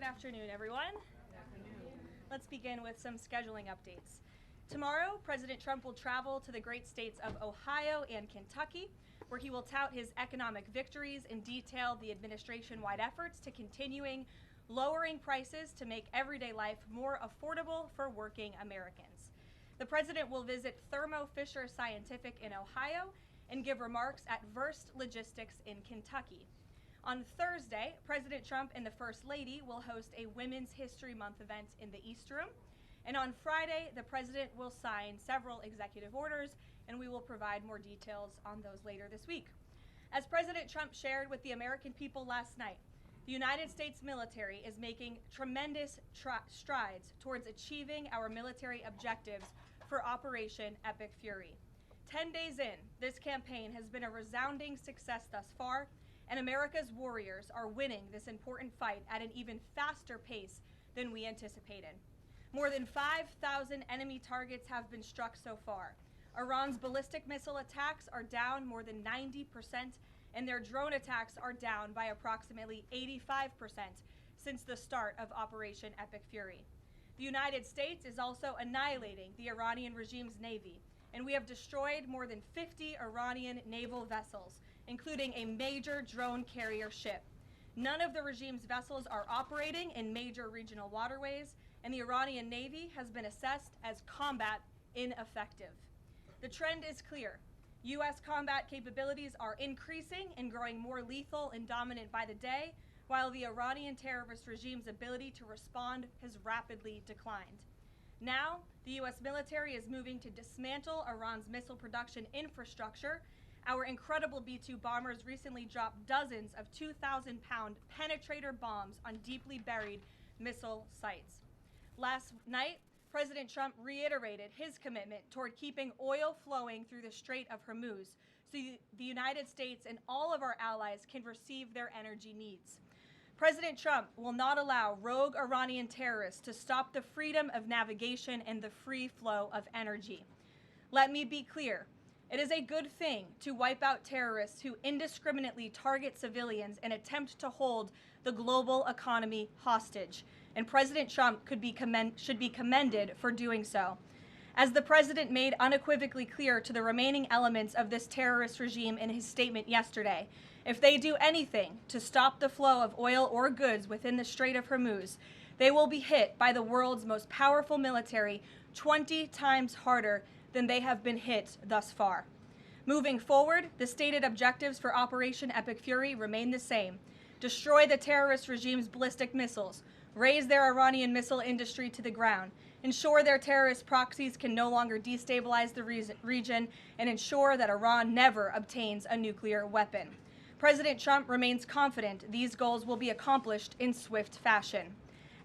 Good afternoon, everyone. Let's begin with some scheduling updates. Tomorrow, President Trump will travel to the great states of Ohio and Kentucky, where he will tout his economic victories and detail the administration-wide efforts to continuing lowering prices to make everyday life more affordable for working Americans. The president will visit Thermo Fisher Scientific in Ohio and give remarks at Verst Logistics in Kentucky. On Thursday, President Trump and the First Lady will host a Women's History Month event in the East Room. And on Friday, the president will sign several executive orders, and we will provide more details on those later this week. As President Trump shared with the American people last night, the United States military is making tremendous strides towards achieving our military objectives for Operation Epic Fury. 10 days in, this campaign has been a resounding success thus far, and America's warriors are winning this important fight at an even faster pace than we anticipated. More than 5,000 enemy targets have been struck so far. Iran's ballistic missile attacks are down more than 90%, and their drone attacks are down by approximately 85% since the start of Operation Epic Fury. The United States is also annihilating the Iranian regime's navy, and we have destroyed more than 50 Iranian naval vessels, including a major drone carrier ship. None of the regime's vessels are operating in major regional waterways, and the Iranian Navy has been assessed as combat ineffective. The trend is clear. U.S. combat capabilities are increasing and growing more lethal and dominant by the day, while the Iranian terrorist regime's ability to respond has rapidly declined. Now, the U.S. military is moving to dismantle Iran's missile production infrastructure. Our incredible B-2 bombers recently dropped dozens of 2,000-pound penetrator bombs on deeply buried missile sites. Last night, President Trump reiterated his commitment toward keeping oil flowing through the Strait of Hormuz so the United States and all of our allies can receive their energy needs. President Trump will not allow rogue Iranian terrorists to stop the freedom of navigation and the free flow of energy. Let me be clear. It is a good thing to wipe out terrorists who indiscriminately target civilians and attempt to hold the global economy hostage, and President Trump should be commended for doing so. As the president made unequivocally clear to the remaining elements of this terrorist regime in his statement yesterday, if they do anything to stop the flow of oil or goods within the Strait of Hormuz, they will be hit by the world's most powerful military 20 times harder than they have been hit thus far. Moving forward, the stated objectives for Operation Epic Fury remain the same: destroy the terrorist regime's ballistic missiles, raise their Iranian missile industry to the ground, ensure their terrorist proxies can no longer destabilize the region, and ensure that Iran never obtains a nuclear weapon. President Trump remains confident these goals will be accomplished in swift fashion.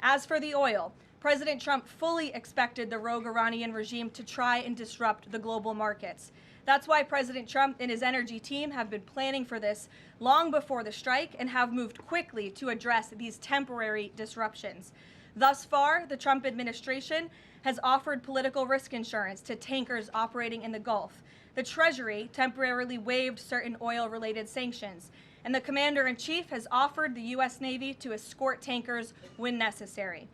As for the oil, President Trump fully expected the rogue Iranian regime to try and disrupt the global markets. That's why President Trump and his energy team have been planning for this long before the strike and have moved quickly to address these temporary disruptions. Thus far, the Trump administration has offered political risk insurance to tankers operating in the Gulf. The Treasury temporarily waived certain oil-related sanctions, and the Commander-in-Chief has offered the U.S. Navy to escort tankers when necessary.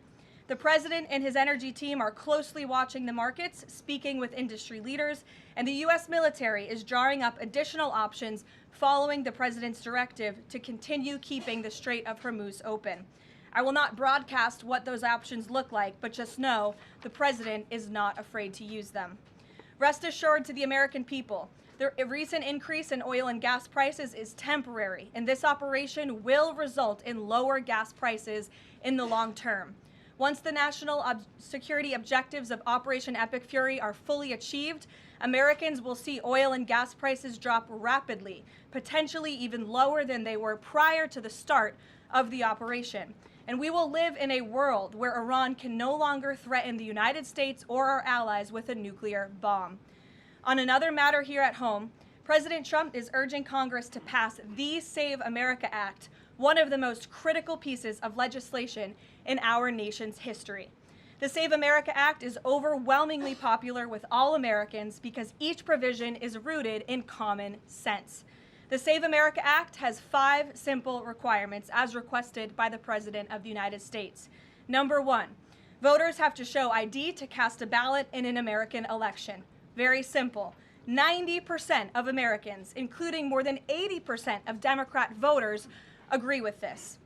The president and his energy team are closely watching the markets, speaking with industry leaders, and the U.S. military is drawing up additional options following the president's directive to continue keeping the Strait of Hormuz open. I will not broadcast what those options look like, but just know the president is not afraid to use them. Rest assured to the American people, the recent increase in oil and gas prices is temporary, and this operation will result in lower gas prices in the long term. Once the national security objectives of Operation Epic Fury are fully achieved, Americans will see oil and gas prices drop rapidly, potentially even lower than they were prior to the start of the operation. And we will live in a world where Iran can no longer threaten the United States or our allies with a nuclear bomb. On another matter here at home, President Trump is urging Congress to pass the Save America Act, one of the most critical pieces of legislation in our nation's history. The Save America Act is overwhelmingly popular with all Americans because each provision is rooted in common sense. The Save America Act has 5 simple requirements as requested by the President of the United States. Number 1, voters have to show ID to cast a ballot in an American election. Very simple. 90% of Americans, including more than 80% of Democrat voters, agree with this.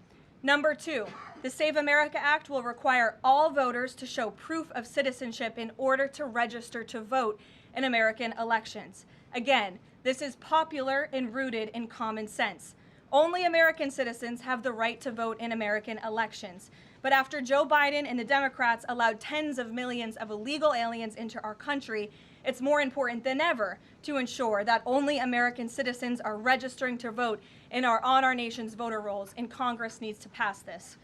Number 2, the Save America Act will require all voters to show proof of citizenship in order to register to vote in American elections. Again, this is popular and rooted in common sense. Only American citizens have the right to vote in American elections. But after Joe Biden and the Democrats allowed tens of millions of illegal aliens into our country, it's more important than ever to ensure that only American citizens are registering to vote on our nation's voter rolls, and Congress needs to pass this.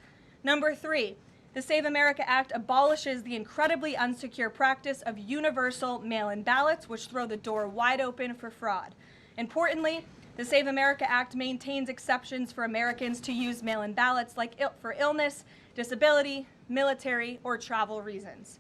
Number 3, the Save America Act abolishes the incredibly unsecure practice of universal mail-in ballots, which throw the door wide open for fraud. Importantly, the Save America Act maintains exceptions for Americans to use mail-in ballots for illness, disability, military, or travel reasons.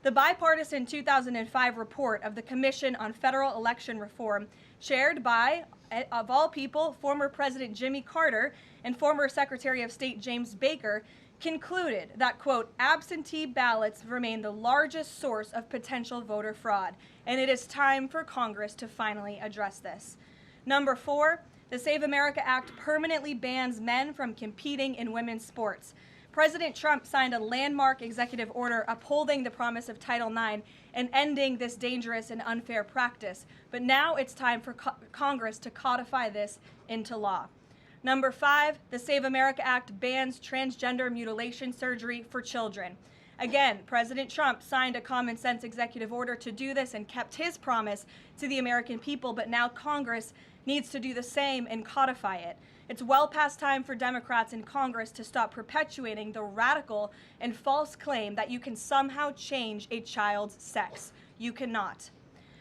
The bipartisan 2005 report of the Commission on Federal Election Reform, shared by, of all people, former President Jimmy Carter and former Secretary of State James Baker, concluded that, quote, absentee ballots remain the largest source of potential voter fraud, and it is time for Congress to finally address this. Number 4, the Save America Act permanently bans men from competing in women's sports. President Trump signed a landmark executive order upholding the promise of Title IX and ending this dangerous and unfair practice. But now it's time for Congress to codify this into law. Number 5, the Save America Act bans transgender mutilation surgery for children. Again, President Trump signed a common sense executive order to do this and kept his promise to the American people, but now Congress needs to do the same and codify it. It's well past time for Democrats in Congress to stop perpetuating the radical and false claim that you can somehow change a child's sex. You cannot.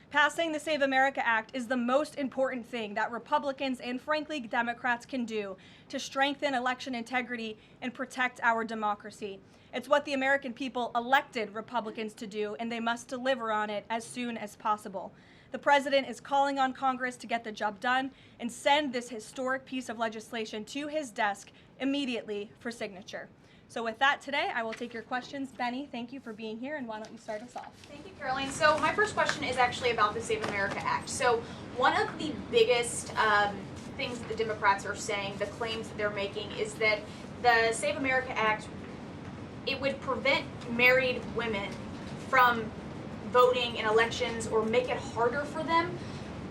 Passing the Save America Act is the most important thing that Republicans and, frankly, Democrats can do to strengthen election integrity and protect our democracy. It's what the American people elected Republicans to do, and they must deliver on it as soon as possible. The President is calling on Congress to get the job done and send this historic piece of legislation to his desk immediately for signature. So with that today, I will take your questions. Benny, thank you for being here, and why don't you start us off? Thank you, Karoline. So my first question is actually about the Save America Act. So one of the biggest things that the Democrats are saying, the claims that they're making, is that the Save America Act, it would prevent married women from voting in elections or make it harder for them.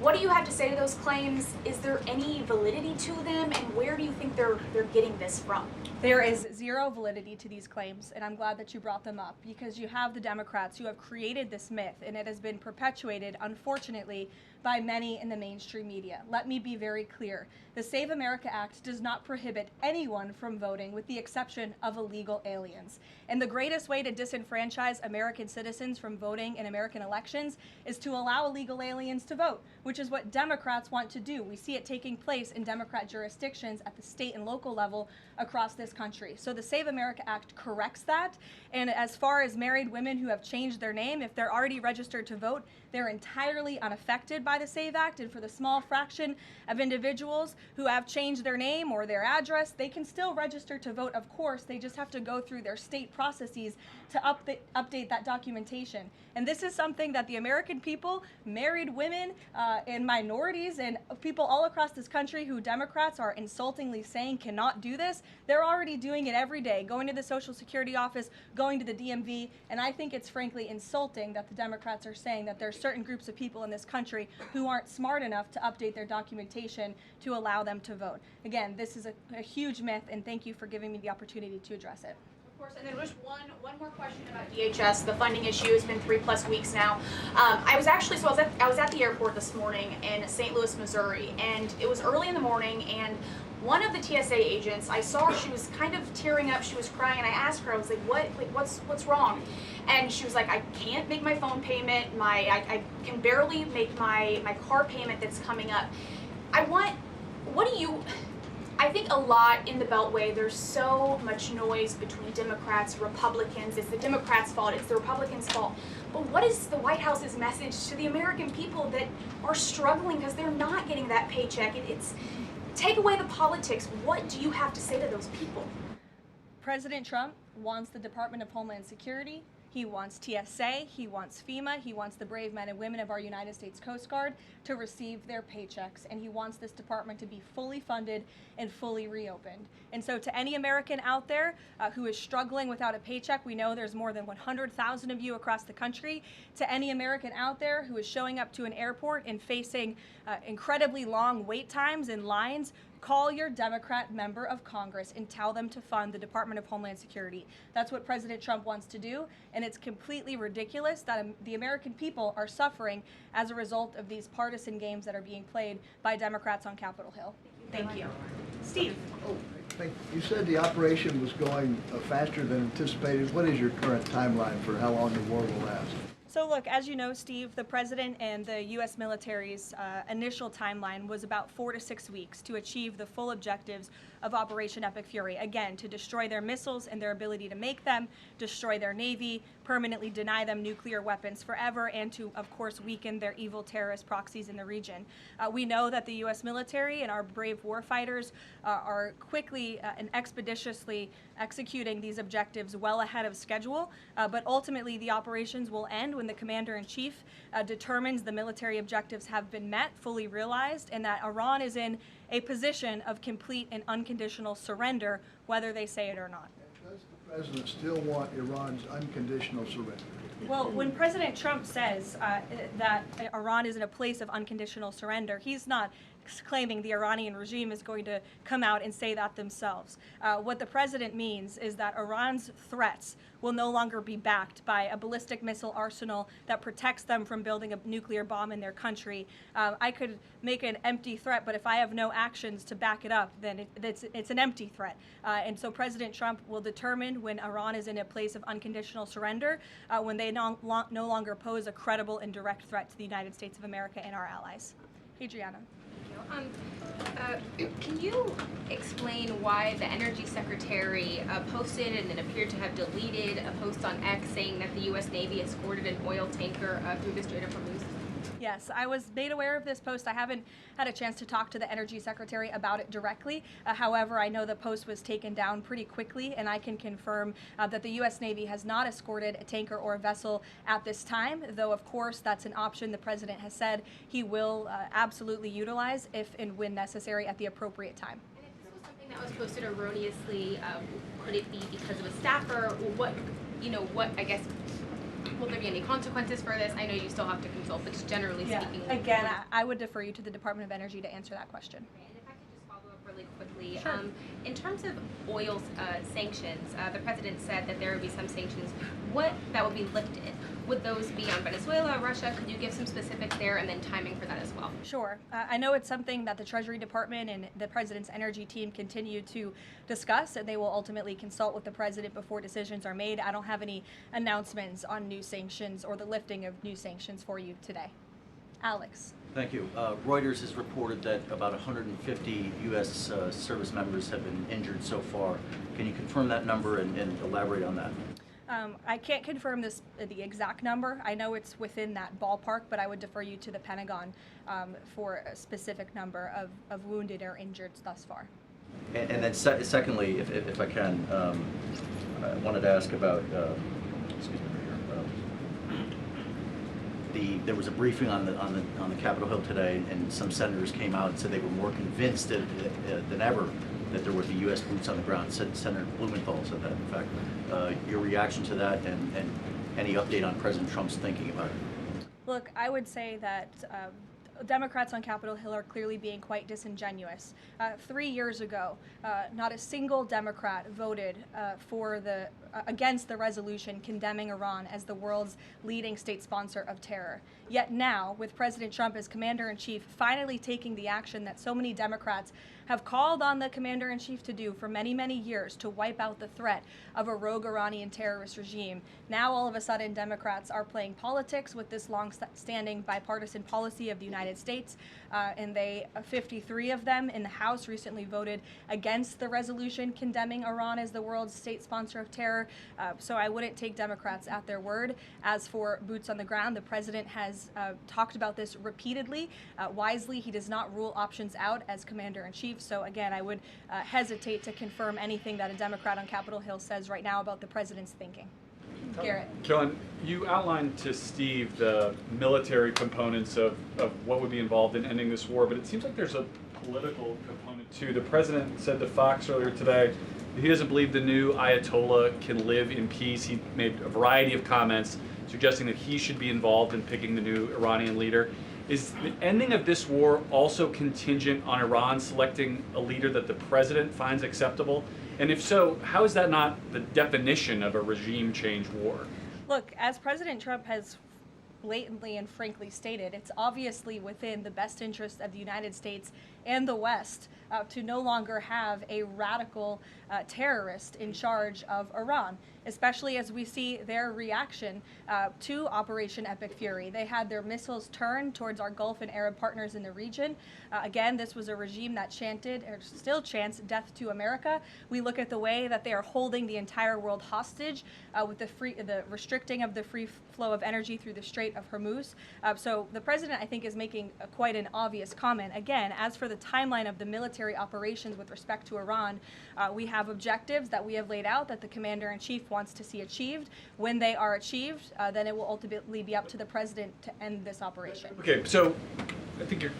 What do you have to say to those claims? Is there any validity to them, and where do you think they're getting this from? There is zero validity to these claims, and I'm glad that you brought them up, because you have the Democrats who have created this myth, and it has been perpetuated, unfortunately, by many in the mainstream media. Let me be very clear. The Save America Act does not prohibit anyone from voting, with the exception of illegal aliens. And the greatest way to disenfranchise American citizens from voting in American elections is to allow illegal aliens to vote, which is what Democrats want to do. We see it taking place in Democrat jurisdictions at the state and local level across this country. So the Save America Act corrects that. And as far as married women who have changed their name, if they're already registered to vote, they're entirely unaffected by the Save Act. And for the small fraction of individuals who have changed their name or their address, they can still register to vote, of course. They just have to go through their state processes to update that documentation. And this is something that the American people, married women, and minorities, and people all across this country who Democrats are insultingly saying cannot do this, they're already doing it every day, going to the Social Security office, going to the DMV, and I think it's frankly insulting that the Democrats are saying that there are certain groups of people in this country who aren't smart enough to update their documentation to allow them to vote. Again, this is a huge myth, and thank you for giving me the opportunity to address it. Of course, and then just one more question about DHS. The funding issue has been 3+ weeks now. I was at the airport this morning in St. Louis, Missouri, and it was early in the morning, and one of the TSA agents, I saw her, she was kind of tearing up, she was crying, and I asked her, I was like, what's wrong? And she was like, I can't make my phone payment, I can barely make my car payment that's coming up. I think a lot in the Beltway, there's so much noise between Democrats, Republicans. It's the Democrats' fault, it's the Republicans' fault. But what is the White House's message to the American people that are struggling because they're not getting that paycheck? It's take away the politics. What do you have to say to those people? President Trump wants the Department of Homeland Security. He wants TSA, he wants FEMA, he wants the brave men and women of our United States Coast Guard to receive their paychecks, and he wants this department to be fully funded and fully reopened. And so to any American out there who is struggling without a paycheck, we know there's more than 100,000 of you across the country. To any American out there who is showing up to an airport and facing incredibly long wait times and lines, call your Democrat member of Congress and tell them to fund the Department of Homeland Security. That's what President Trump wants to do, and it's completely ridiculous that the American people are suffering as a result of these partisan games that are being played by Democrats on Capitol Hill. Thank you. Steve. You said the operation was going faster than anticipated. What is your current timeline for how long the war will last? So look, as you know, Steve, the president and the U.S. military's initial timeline was about 4 to 6 weeks to achieve the full objectives of Operation Epic Fury. Again, to destroy their missiles and their ability to make them, destroy their navy, permanently deny them nuclear weapons forever, and to, of course, weaken their evil terrorist proxies in the region. We know that the U.S. military and our brave warfighters are quickly and expeditiously executing these objectives well ahead of schedule, but ultimately the operations will end when the commander-in-chief determines the military objectives have been met, fully realized, and that Iran is in a position of complete and unconditional surrender, whether they say it or not. Does the president still want Iran's unconditional surrender? Well, when President Trump says that Iran is in a place of unconditional surrender, he's not claiming the Iranian regime is going to come out and say that themselves. What the president means is that Iran's threats will no longer be backed by a ballistic missile arsenal that protects them from building a nuclear bomb in their country. I could make an empty threat, but if I have no actions to back it up, then it's an empty threat. And so President Trump will determine when Iran is in a place of unconditional surrender, when they no longer pose a credible and direct threat to the United States of America and our allies. Adriana. Can you explain why the Energy Secretary posted and then appeared to have deleted a post on X saying that the U.S. Navy escorted an oil tanker through the Strait of Hormuz? Yes, I was made aware of this post. I haven't had a chance to talk to the Energy Secretary about it directly. However, I know the post was taken down pretty quickly, and I can confirm that the U.S. Navy has not escorted a tanker or a vessel at this time, though, of course, that's an option the President has said he will absolutely utilize if and when necessary at the appropriate time. And if this was something that was posted erroneously, could it be because of a staffer? I guess, will there be any consequences for this? I know you still have to consult, but just generally speaking. Again, I would defer you to the Department of Energy to answer that question. And if I could just follow up really quickly. Sure. In terms of oil sanctions, the president said that there would be some sanctions that would be lifted. Would those be on Venezuela, Russia? Could you give some specifics there and then timing for that as well? Sure. I know it's something that the Treasury Department and the President's energy team continue to discuss, and they will ultimately consult with the President before decisions are made. I don't have any announcements on new sanctions or the lifting of new sanctions for you today. Alex. Thank you. Reuters has reported that about 150 U.S. service members have been injured so far. Can you confirm that number and elaborate on that? I can't confirm the exact number. I know it's within that ballpark, but I would defer you to the Pentagon for a specific number of wounded or injured thus far. And then secondly, if I can, I wanted to ask about, there was a briefing on the Capitol Hill today, and some senators came out and said they were more convinced than ever that there would be U.S. boots on the ground. Senator Blumenthal said that. In fact, your reaction to that and any update on President Trump's thinking about it? Look, I would say that Democrats on Capitol Hill are clearly being quite disingenuous. 3 years ago, not a single Democrat voted against the resolution condemning Iran as the world's leading state sponsor of terror. Yet now, with President Trump as commander-in-chief finally taking the action that so many Democrats have called on the commander-in-chief to do for many, many years to wipe out the threat of a rogue Iranian terrorist regime. Now, all of a sudden, Democrats are playing politics with this long-standing bipartisan policy of the United States, and 53 of them in the House recently voted against the resolution condemning Iran as the world's state sponsor of terror. So I wouldn't take Democrats at their word. As for boots on the ground, the president has talked about this repeatedly. Wisely, he does not rule options out as commander-in-chief. So again, I would hesitate to confirm anything that a Democrat on Capitol Hill says right now about the president's thinking. Garrett. Karoline, you outlined to Steve the military components of what would be involved in ending this war, but it seems like there's a political component too. The president said to Fox earlier today that he doesn't believe the new Ayatollah can live in peace. He made a variety of comments suggesting that he should be involved in picking the new Iranian leader. Is the ending of this war also contingent on Iran selecting a leader that the president finds acceptable? And if so, how is that not the definition of a regime change war? Look, as President Trump has blatantly and frankly stated, it's obviously within the best interest of the United States and the West to no longer have a radical terrorist in charge of Iran, especially as we see their reaction to Operation Epic Fury. They had their missiles turned towards our Gulf and Arab partners in the region. Again, this was a regime that chanted, or still chants, death to America. We look at the way that they are holding the entire world hostage with the restricting of the free flow of energy through the Strait of Hormuz. So the president, I think, is making quite an obvious comment. Again, as for the timeline of the military operations with respect to Iran, we have objectives that we have laid out that the commander-in-chief wants to see achieved. When they are achieved, then it will ultimately be up to the president to end this operation. Okay, so I think you're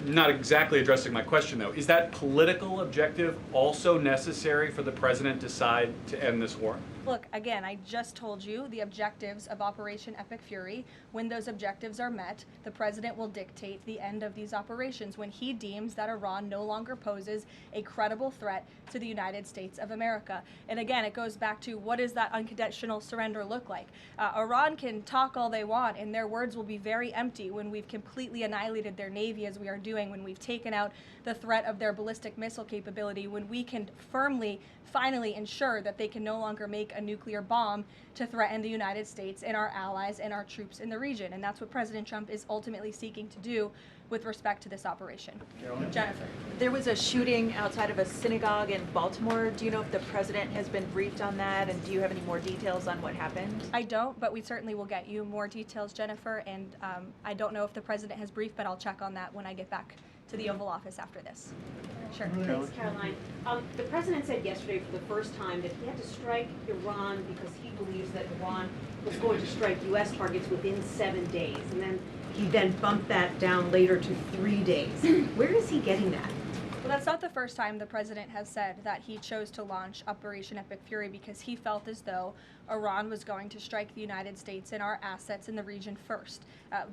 not exactly addressing my question, though. Is that political objective also necessary for the president to decide to end this war? Look, again, I just told you the objectives of Operation Epic Fury. When those objectives are met, the president will dictate the end of these operations when he deems that Iran no longer poses a credible threat to the United States of America. And again, it goes back to what does that unconditional surrender look like? Iran can talk all they want, and their words will be very empty when we've completely annihilated their navy as we are doing, when we've taken out the threat of their ballistic missile capability, when we can firmly, finally ensure that they can no longer make a nuclear bomb to threaten the United States and our allies and our troops in the region. And that's what President Trump is ultimately seeking to do with respect to this operation. Jennifer. There was a shooting outside of a synagogue in Baltimore. Do you know if the president has been briefed on that, and do you have any more details on what happened? I don't, but we certainly will get you more details, Jennifer, and I don't know if the president has briefed, but I'll check on that when I get back to the Oval Office after this. Sure. Thanks, Karoline. The president said yesterday for the first time that he had to strike Iran because he believes that Iran was going to strike U.S. targets within 7 days. And then he bumped that down later to 3 days. Where is he getting that? Well, that's not the first time the president has said that he chose to launch Operation Epic Fury because he felt as though Iran was going to strike the United States and our assets in the region first.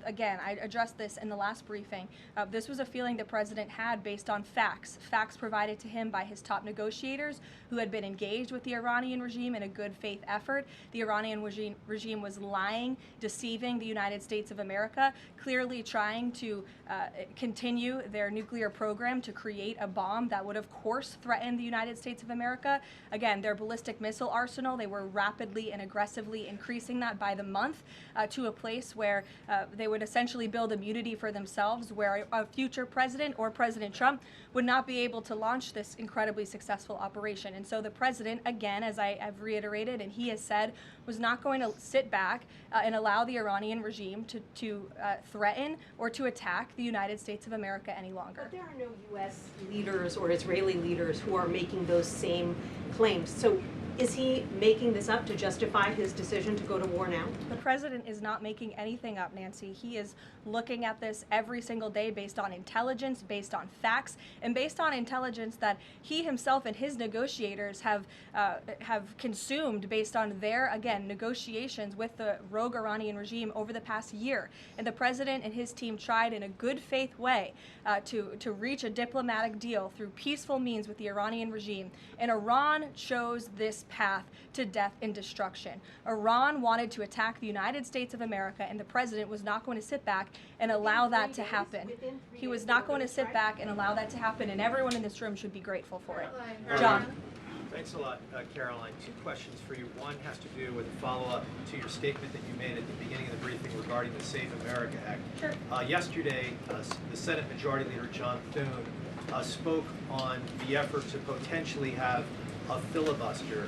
Again, I addressed this in the last briefing. This was a feeling the president had based on facts provided to him by his top negotiators who had been engaged with the Iranian regime in a good faith effort. The Iranian regime was lying, deceiving the United States of America, clearly trying to continue their nuclear program to create a bomb that would, of course, threaten the United States of America. Again, their ballistic missile arsenal, they were rapidly and aggressively increasing that by the month to a place where they would essentially build immunity for themselves, where a future president or President Trump would not be able to launch this incredibly successful operation. And so the president, again, as I have reiterated and he has said, was not going to sit back and allow the Iranian regime to threaten or to attack the United States of America any longer. But there are no U.S. leaders or Israeli leaders who are making those same claims. So is he making this up to justify his decision to go to war now? The president is not making anything up, Nancy. He is looking at this every single day based on intelligence, based on facts, and based on intelligence that he himself and his negotiators have consumed based on their, again, negotiations with the rogue Iranian regime over the past year. And the president and his team tried in a good faith way to reach a diplomatic deal through peaceful means with the Iranian regime. And Iran chose this this path to death and destruction. Iran wanted to attack the United States of America, and the president was not going to sit back and allow that to happen. He was not going to sit back and allow that to happen, and everyone in this room should be grateful for it. John. Thanks a lot, Karoline. Two questions for you. One has to do with a follow-up to your statement that you made at the beginning of the briefing regarding the Safe America Act. Sure. Yesterday, the Senate Majority Leader John Thune spoke on the effort to potentially have a filibuster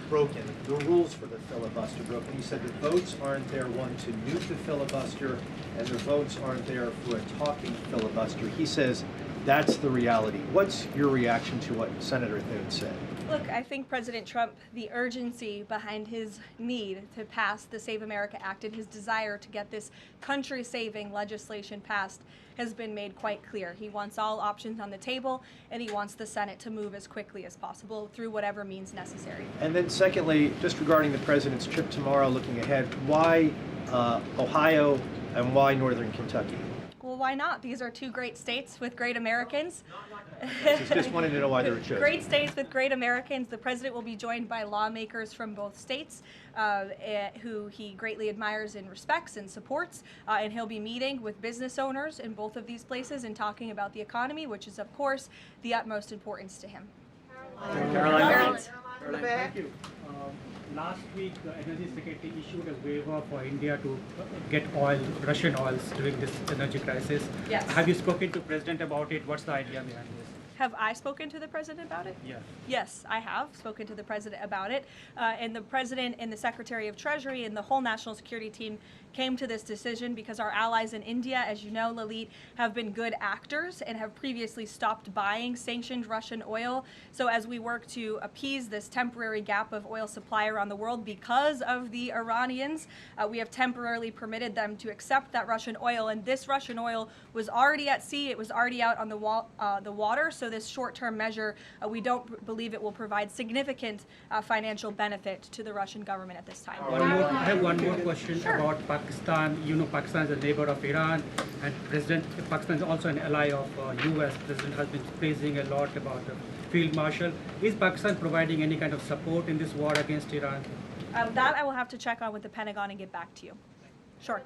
broken, the rules for the filibuster broken. He said the votes aren't there, one, to nuke the filibuster, and the votes aren't there for a talking filibuster. He says that's the reality. What's your reaction to what Senator Thune said? Look, I think President Trump, the urgency behind his need to pass the Save America Act and his desire to get this country-saving legislation passed has been made quite clear. He wants all options on the table, and he wants the Senate to move as quickly as possible through whatever means necessary. And then secondly, just regarding the president's trip tomorrow, looking ahead, why Ohio and why Northern Kentucky? Well, why not? These are two great states with great Americans. Just wanted to know why they were chosen. Great states with great Americans. The president will be joined by lawmakers from both states who he greatly admires and respects and supports. And he'll be meeting with business owners in both of these places and talking about the economy, which is, of course, the utmost importance to him. Caroline, thank you. Last week, the Energy Secretary issued a waiver for India to get oil, Russian oils, during this energy crisis. Yes. Have you spoken to President about it? What's the idea behind this? Have I spoken to the president about it? Yeah. Yes, I have spoken to the president about it. And the president and the Secretary of Treasury and the whole national security team came to this decision because our allies in India, as you know, Leavitt, have been good actors and have previously stopped buying sanctioned Russian oil. So as we work to appease this temporary gap of oil supply around the world because of the Iranians, we have temporarily permitted them to accept that Russian oil. And this Russian oil was already at sea. It was already out on the water. So this short-term measure, we don't believe it will provide significant financial benefit to the Russian government at this time. I have one more question about Pakistan. You know, Pakistan is a neighbor of Iran, and Pakistan is also an ally of U.S. President has been praising a lot about the field marshal. Is Pakistan providing any kind of support in this war against Iran? That I will have to check on with the Pentagon and get back to you. Sure.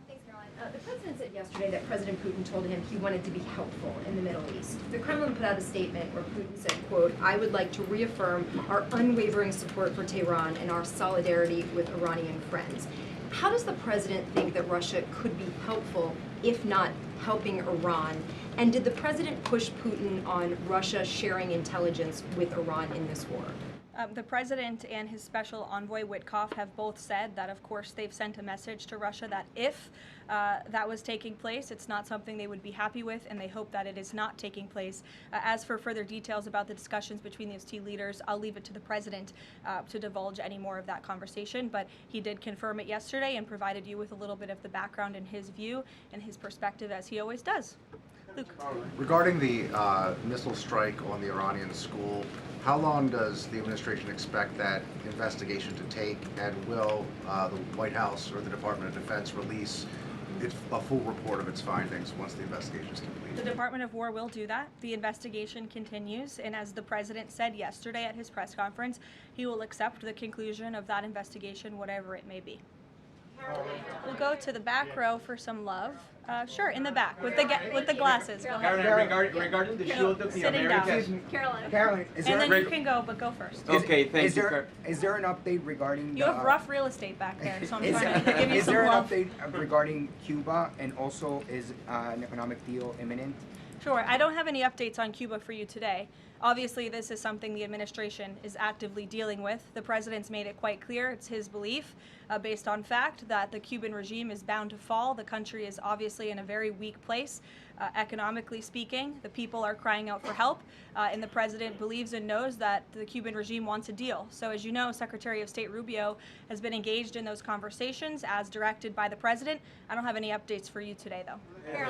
Thanks, Caroline. The president said yesterday that President Putin told him he wanted to be helpful in the Middle East. The Kremlin put out a statement where Putin said, quote, "I would like to reaffirm our unwavering support for Tehran and our solidarity with Iranian friends." How does the president think that Russia could be helpful, if not helping Iran? And did the president push Putin on Russia sharing intelligence with Iran in this war? The president and his special envoy Witkoff have both said that, of course, they've sent a message to Russia that if that was taking place, it's not something they would be happy with, and they hope that it is not taking place. As for further details about the discussions between these two leaders, I'll leave it to the president to divulge any more of that conversation, but he did confirm it yesterday and provided you with a little bit of the background and his view and his perspective, as he always does. Luke. Regarding the missile strike on the Iranian school, how long does the administration expect that investigation to take, and will the White House or the Department of Defense release a full report of its findings once the investigation is complete? The Department of War will do that. The investigation continues, and as the president said yesterday at his press conference, he will accept the conclusion of that investigation, whatever it may be. We'll go to the back row for some love. Sure, in the back with the glasses. Go ahead. Regarding the shield of the Sitting Americas. Caroline, is and there then you can go, but go first. Okay, thank you. Is there an update regarding You have rough real estate back there, so I'm is trying to give you some love. Is there an update regarding Cuba, and also is an economic deal imminent? Sure. I don't have any updates on Cuba for you today. Obviously, this is something the administration is actively dealing with. The president's made it quite clear, it's his belief, based on fact, that the Cuban regime is bound to fall. The country is obviously in a very weak place, economically speaking. The people are crying out for help, and the president believes and knows that the Cuban regime wants a deal. So as you know, Secretary of State Rubio has been engaged in those conversations as directed by the president. I don't have any updates for you today, though.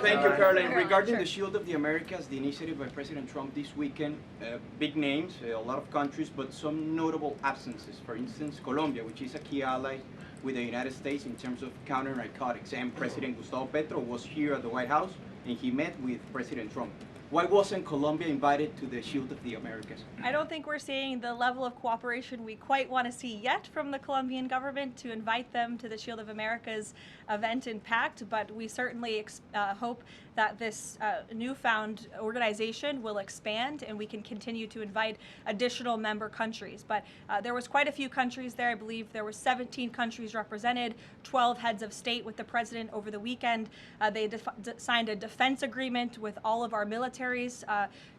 Thank you, Caroline. Regarding the Shield of the Americas, the initiative by President Trump this weekend, big names, a lot of countries, but some notable absences. For instance, Colombia, which is a key ally with the United States in terms of counter-narcotics. And President Gustavo Petro was here at the White House, and he met with President Trump. Why wasn't Colombia invited to the Shield of the Americas? I don't think we're seeing the level of cooperation we quite want to see yet from the Colombian government to invite them to the Shield of America's event in Pact, but we certainly hope that this newfound organization will expand and we can continue to invite additional member countries. But there was quite a few countries there. I believe there were 17 countries represented, 12 heads of state with the president over the weekend. They signed a defense agreement with all of our militaries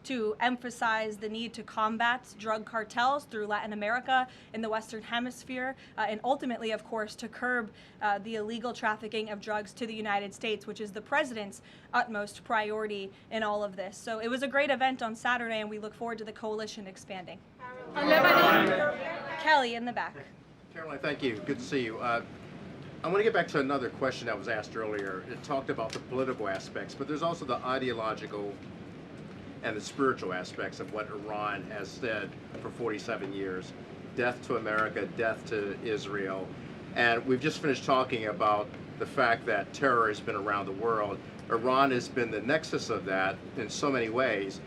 to emphasize the need to combat drug cartels through Latin America in the Western Hemisphere, and ultimately, of course, to curb the illegal trafficking of drugs to the United States, which is the president's utmost priority in all of this. So it was a great event on Saturday, and we look forward to the coalition expanding. Kelly in the back. Karoline, thank you. Good to see you. I want to get back to another question that was asked earlier. It talked about the political aspects, but there's also the ideological and the spiritual aspects of what Iran has said for 47 years. Death to America, death to Israel. And we've just finished talking about the fact that terror has been around the world. Iran has been the nexus of that in so many ways.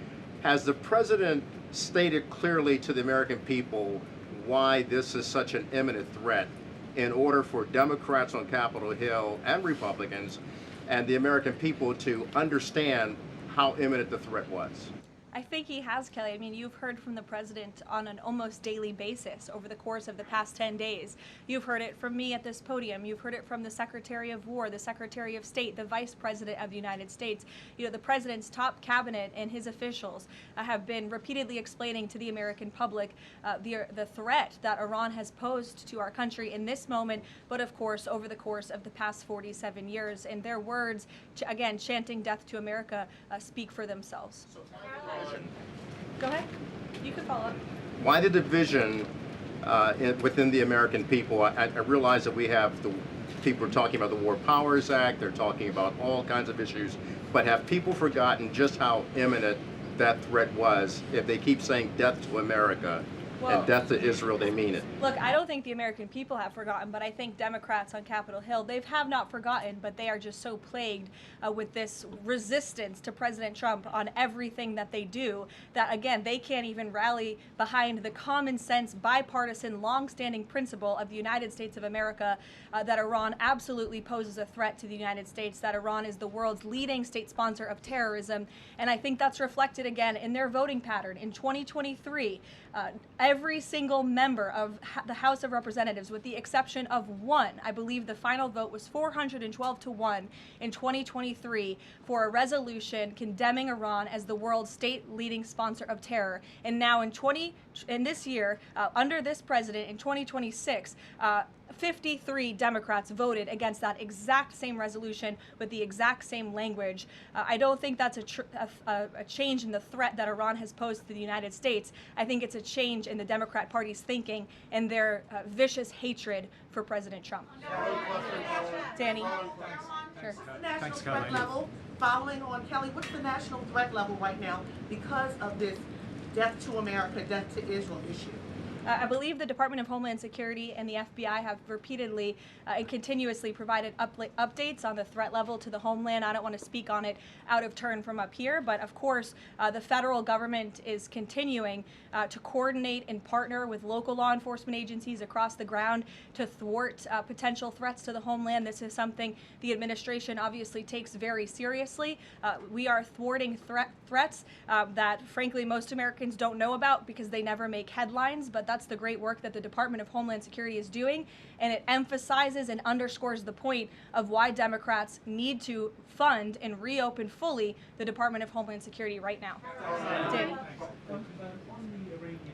Has the president stated clearly to the American people why this is such an imminent threat in order for Democrats on Capitol Hill and Republicans and the American people to understand how imminent the threat was? I think he has, Kelly. I mean, you've heard from the president on an almost daily basis over the course of the past 10 days. You've heard it from me at this podium. You've heard it from the Secretary of War, the Secretary of State, the Vice President of the United States. You know, the president's top cabinet and his officials have been repeatedly explaining to the American public the threat that Iran has posed to our country in this moment, but of course over the course of the past 47 years. And their words, again, chanting death to America, speak for themselves. Go ahead. You can follow up. Why the division within the American people? I realize that we have the people are talking about the War Powers Act, they're talking about all kinds of issues, but have people forgotten just how imminent that threat was? If they keep saying death to America and death to Israel, they mean it. Look, I don't think the American people have forgotten, but I think Democrats on Capitol Hill, they have not forgotten, but they are just so plagued with this resistance to President Trump on everything that they do that, again, they can't even rally behind the common sense, bipartisan, long-standing principle of the United States of America that Iran absolutely poses a threat to the United States, that Iran is the world's leading state sponsor of terrorism. And I think that's reflected again in their voting pattern. In 2023, every single member of the House of Representatives, with the exception of one, I believe the final vote was 412 to 1 in 2023 for a resolution condemning Iran as the world's state leading sponsor of terror. And now in this year, under this president in 2026, 53 Democrats voted against that exact same resolution with the exact same language. I don't think that's a change in the threat that Iran has posed to the United States. I think it's a change in the Democrat Party's thinking and their vicious hatred for President Trump. Danny? Sure. National threat level, following on Kelly, what's the national threat level right now because of this death to America, death to Israel issue? I believe the Department of Homeland Security and the FBI have repeatedly and continuously provided updates on the threat level to the homeland. I don't want to speak on it out of turn from up here, but of course, the federal government is continuing to coordinate and partner with local law enforcement agencies across the ground to thwart potential threats to the homeland. This is something the administration obviously takes very seriously. We are thwarting threats that, frankly, most Americans don't know about because they never make headlines, but that's the great work that the Department of Homeland Security is doing, and it emphasizes and underscores the point of why Democrats need to fund and reopen fully the Department of Homeland Security right now. Danny.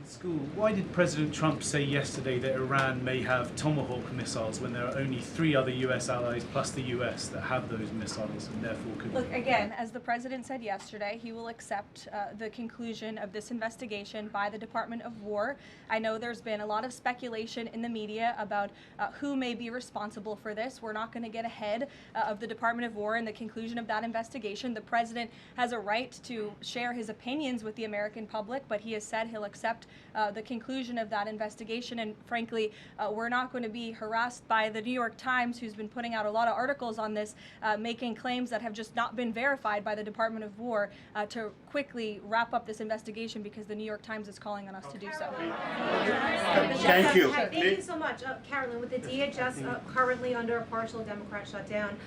School. Why did President Trump say yesterday that Iran may have Tomahawk missiles when there are only 3 other U.S. allies plus the U.S. that have those missiles and therefore could... Look, again, as the president said yesterday, he will accept the conclusion of this investigation by the Department of War. I know there's been a lot of speculation in the media about who may be responsible for this. We're not going to get ahead of the Department of War and the conclusion of that investigation. The president has a right to share his opinions with the American public, but he has said he'll accept the conclusion of that investigation. And frankly, we're not going to be harassed by the New York Times, who's been putting out a lot of articles on this, making claims that have just not been verified by the Department of War, to quickly wrap up this investigation because the New York Times is calling on us to do so. Thank you. Hi, thank you so much. Karoline, with the DHS currently under a partial Democrat shutdown,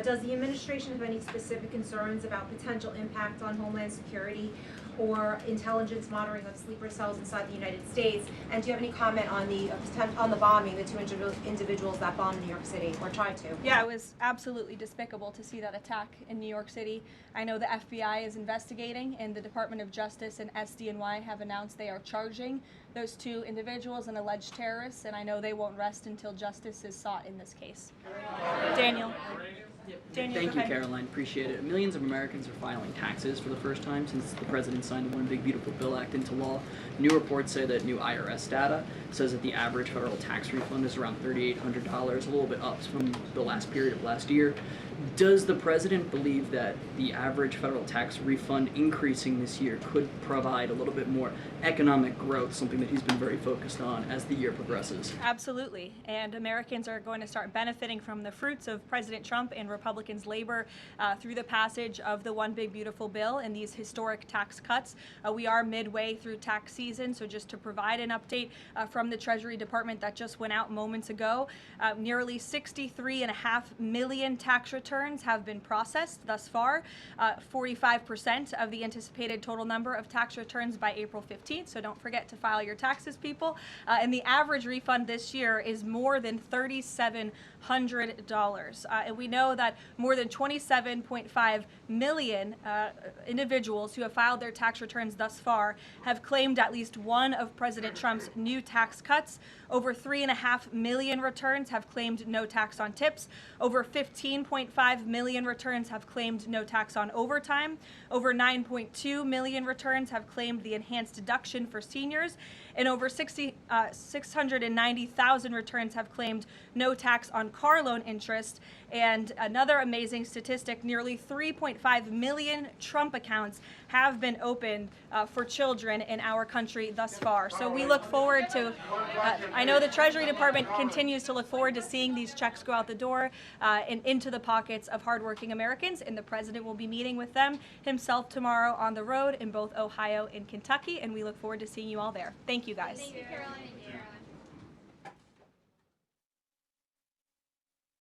does the administration have any specific concerns about potential impact on Homeland Security or intelligence monitoring of sleeper cells inside the United States? And do you have any comment on the bombing, the two individuals that bombed New York City or tried to? Yeah, it was absolutely despicable to see that attack in New York City. I know the FBI is investigating, and the Department of Justice and SDNY have announced they are charging those two individuals and alleged terrorists, and I know they won't rest until justice is sought in this case. Daniel. Daniel, Thank you, Karoline. Appreciate it. Millions of Americans are filing taxes for the first time since the president signed the One Big Beautiful Bill Act into law. New reports say that new IRS data says that the average federal tax refund is around $3,800, a little bit up from the last period of last year. Does the president believe that the average federal tax refund increasing this year could provide a little bit more economic growth, something that he's been very focused on as the year progresses? Absolutely, and Americans are going to start benefiting from the fruits of President Trump and Republicans' labor through the passage of the One Big Beautiful Bill and these historic tax cuts. We are midway through tax season, so just to provide an update from the Treasury Department that just went out moments ago, nearly 63.5 million tax returns have been processed thus far, 45% of the anticipated total number of tax returns by April 15th, so don't forget to file your taxes, people. And the average refund this year is more than $3,700. And we know that more than 27.5 million individuals who have filed their tax returns thus far have claimed at least one of President Trump's new tax cuts. Over 3.5 million returns have claimed no tax on tips. Over 15.5 million returns have claimed no tax on overtime. Over 9.2 million returns have claimed the enhanced deduction for seniors. And over 690,000 returns have claimed no tax on car loan interest. And another amazing statistic, nearly 3.5 million Trump accounts have been opened for children in our country thus far. So we look forward to, I know the Treasury Department continues to look forward to seeing these checks go out the door and into the pockets of hardworking Americans, and the president will be meeting with them himself tomorrow on the road in both Ohio and Kentucky, and we look forward to seeing you all there. Thank you, guys. Thank you, Karoline.